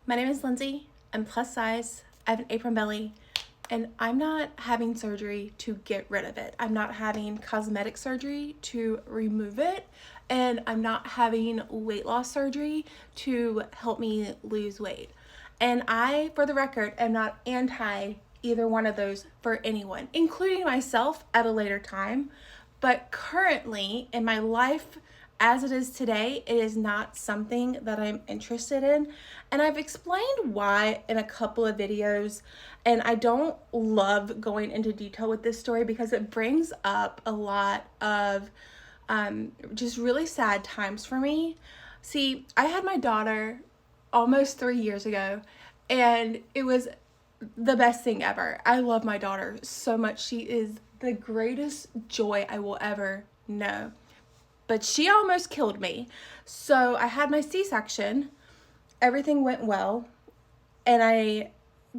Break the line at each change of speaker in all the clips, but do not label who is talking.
My name is Lindsay. I'm plus size. I have an apron belly, and I'm not having surgery to get rid of it. I'm not having cosmetic surgery to remove it, and I'm not having weight loss surgery to help me lose weight. And I, for the record, am not anti either one of those for anyone, including myself at a later time. But currently in my life, as it is today, it is not something that I'm interested in. And I've explained why in a couple of videos. And I don't love going into detail with this story because it brings up a lot of just really sad times for me. See, I had my daughter almost 3 years ago, and it was the best thing ever. I love my daughter so much. She is the greatest joy I will ever know. But she almost killed me. So I had my C-section. Everything went well. And I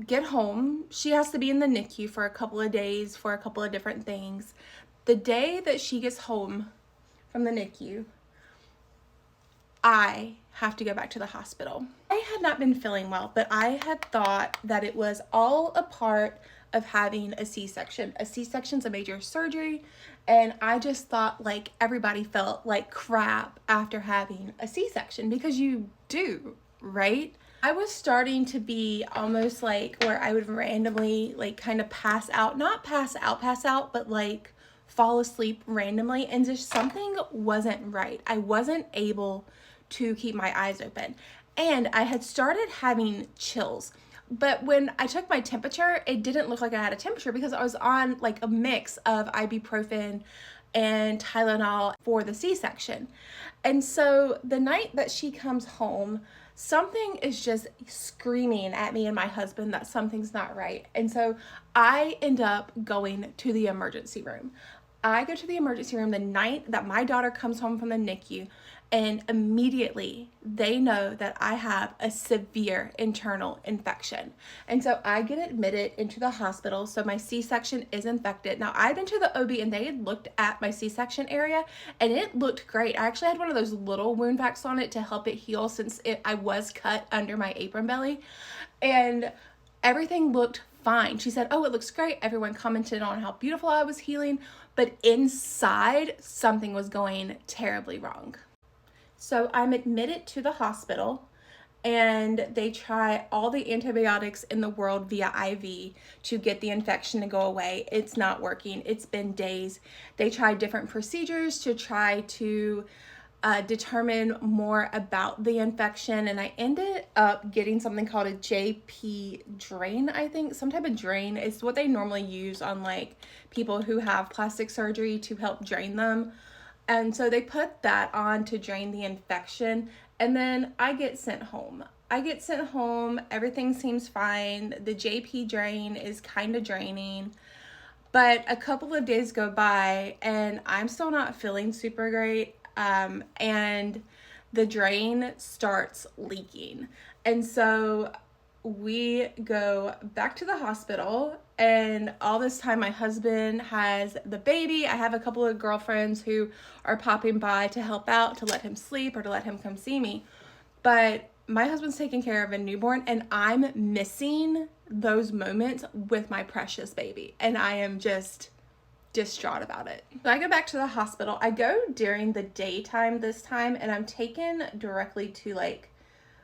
get home. She has to be in the NICU for a couple of days for a couple of different things. The day that she gets home from the NICU, I have to go back to the hospital. I had not been feeling well, but I had thought that it was all a part of having a C-section. A C-section's a major surgery, and I just thought like everybody felt like crap after having a C-section, because you do, right? I was starting to be almost like where I would randomly like kind of pass out, not pass out, but like fall asleep randomly, and just something wasn't right. I wasn't able to keep my eyes open, and I had started having chills. But when I took my temperature, it didn't look like I had a temperature because I was on like a mix of ibuprofen and Tylenol for the C-section. And so the night that she comes home, something is just screaming at me and my husband that something's not right. And so I end up going to the emergency room. I go to the emergency room the night that my daughter comes home from the NICU, and immediately they know that I have a severe internal infection. And so I get admitted into the hospital. So my C-section is infected. Now, I've been to the OB and they had looked at my C-section area and it looked great. I actually had one of those little wound vacs on it to help it heal since I was cut under my apron belly. And everything looked fine. She said, "Oh, it looks great." Everyone commented on how beautiful I was healing, but inside something was going terribly wrong. So I'm admitted to the hospital, and they try all the antibiotics in the world via IV to get the infection to go away. It's not working. It's been days. They tried different procedures to try to determine more about the infection, and I ended up getting something called a JP drain, I think, some type of drain. It's what they normally use on like people who have plastic surgery to help drain them. And so they put that on to drain the infection, and then I get sent home. Everything seems fine. The JP drain is kind of draining. But a couple of days go by and I'm still not feeling super great. And the drain starts leaking. And so we go back to the hospital, and all this time my husband has the baby. I have a couple of girlfriends who are popping by to help out, to let him sleep or to let him come see me. But my husband's taking care of a newborn, and I'm missing those moments with my precious baby. And I am just distraught about it. So I go back to the hospital. I go during the daytime this time, and I'm taken directly to like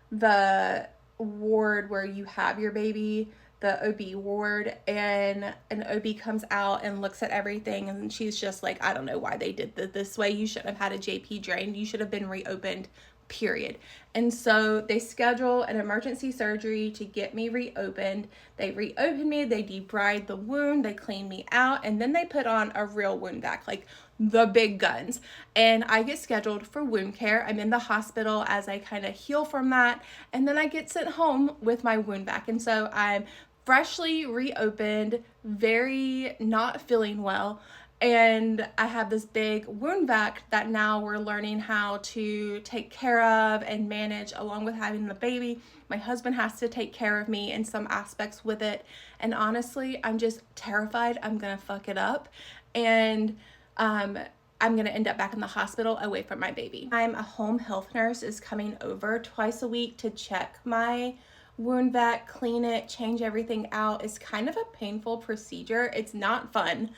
the ward where you have your baby, the OB ward, and an OB comes out and looks at everything, and she's just like, "I don't know why they did this way. You shouldn't have had a JP drain. You should have been reopened, period." And so they schedule an emergency surgery to get me reopened. They reopen me, they debride the wound, they clean me out, and then they put on a real wound vac, like the big guns. And I get scheduled for wound care. I'm in the hospital as I kind of heal from that, and then I get sent home with my wound vac. And so I'm freshly reopened, very not feeling well. And I have this big wound vac that now we're learning how to take care of and manage along with having the baby. My husband has to take care of me in some aspects with it. And honestly, I'm just terrified I'm gonna fuck it up. And I'm gonna end up back in the hospital away from my baby. A home health nurse is coming over twice a week to check my wound vac, clean it, change everything out. It's kind of a painful procedure. It's not fun.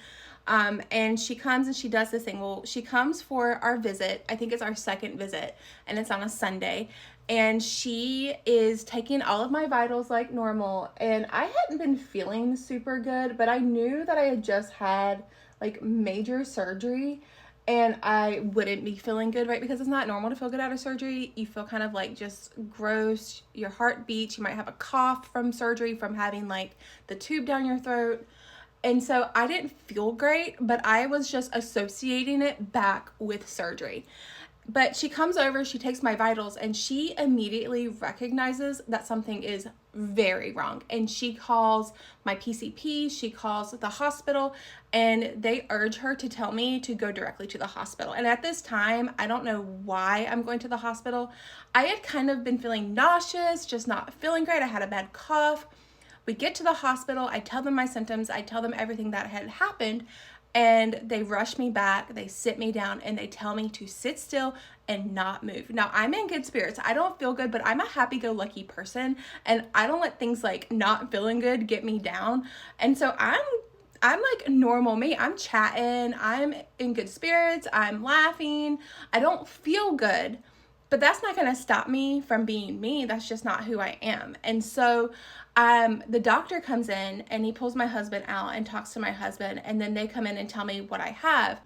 And she comes and she does this thing. Well, she comes for our visit. I think it's our second visit, and it's on a Sunday. And she is taking all of my vitals like normal. And I hadn't been feeling super good, but I knew that I had just had like major surgery and I wouldn't be feeling good, right? Because it's not normal to feel good out of surgery. You feel kind of like just gross. Your heart beats. You might have a cough from surgery, from having like the tube down your throat. And so I didn't feel great, but I was just associating it back with surgery. But she comes over, she takes my vitals, and she immediately recognizes that something is very wrong. And she calls my PCP, she calls the hospital, and they urge her to tell me to go directly to the hospital. And at this time, I don't know why I'm going to the hospital. I had kind of been feeling nauseous, just not feeling great. I had a bad cough. We get to the hospital, I tell them my symptoms, I tell them everything that had happened, and they rush me back, they sit me down, and they tell me to sit still and not move. Now, I'm in good spirits. I don't feel good, but I'm a happy-go-lucky person, and I don't let things like not feeling good get me down. And so I'm like normal me. I'm chatting, I'm in good spirits, I'm laughing. I don't feel good, but that's not going to stop me from being me. That's just not who I am. And so the doctor comes in and he pulls my husband out and talks to my husband, and then they come in and tell me what I have.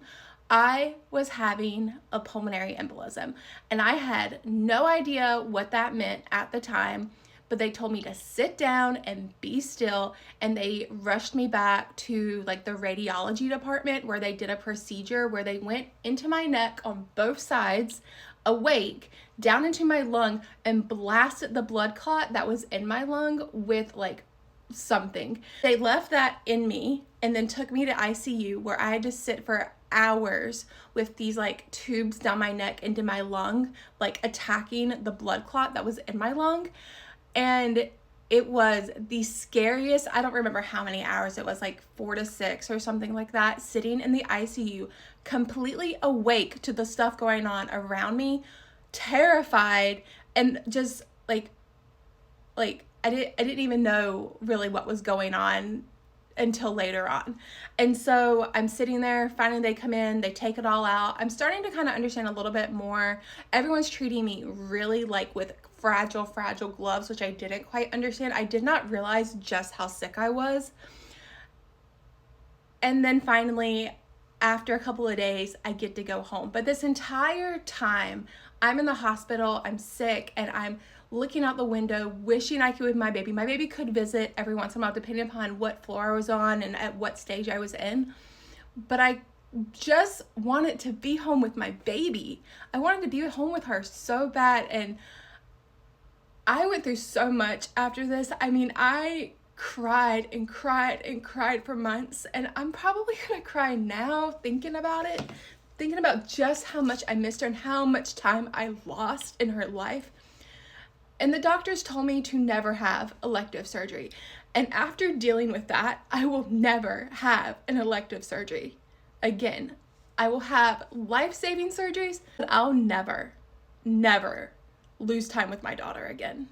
I was having a pulmonary embolism, and I had no idea what that meant at the time, but they told me to sit down and be still, and they rushed me back to like the radiology department where they did a procedure where they went into my neck on both sides, awake, down into my lung, and blasted the blood clot that was in my lung with like something. They left that in me and then took me to ICU, where I had to sit for hours with these like tubes down my neck into my lung, like attacking the blood clot that was in my lung. And it was the scariest, I don't remember how many hours it was, like 4 to 6 or something like that, sitting in the ICU, completely awake to the stuff going on around me, terrified, and just like I didn't even know really what was going on until later on. And so I'm sitting there, finally they come in, they take it all out. I'm starting to kind of understand a little bit more. Everyone's treating me really like with fragile gloves, which I didn't quite understand. I did not realize just how sick I was. And then finally, after a couple of days, I get to go home. But this entire time, I'm in the hospital, I'm sick, and I'm looking out the window, wishing I could with my baby. My baby could visit every once in a while, depending upon what floor I was on and at what stage I was in. But I just wanted to be home with my baby. I wanted to be home with her so bad, and I went through so much after this. I mean, I cried and cried and cried for months, and I'm probably gonna cry now thinking about it, thinking about just how much I missed her and how much time I lost in her life. And the doctors told me to never have elective surgery. And after dealing with that, I will never have an elective surgery again. I will have life-saving surgeries, but I'll never lose time with my daughter again.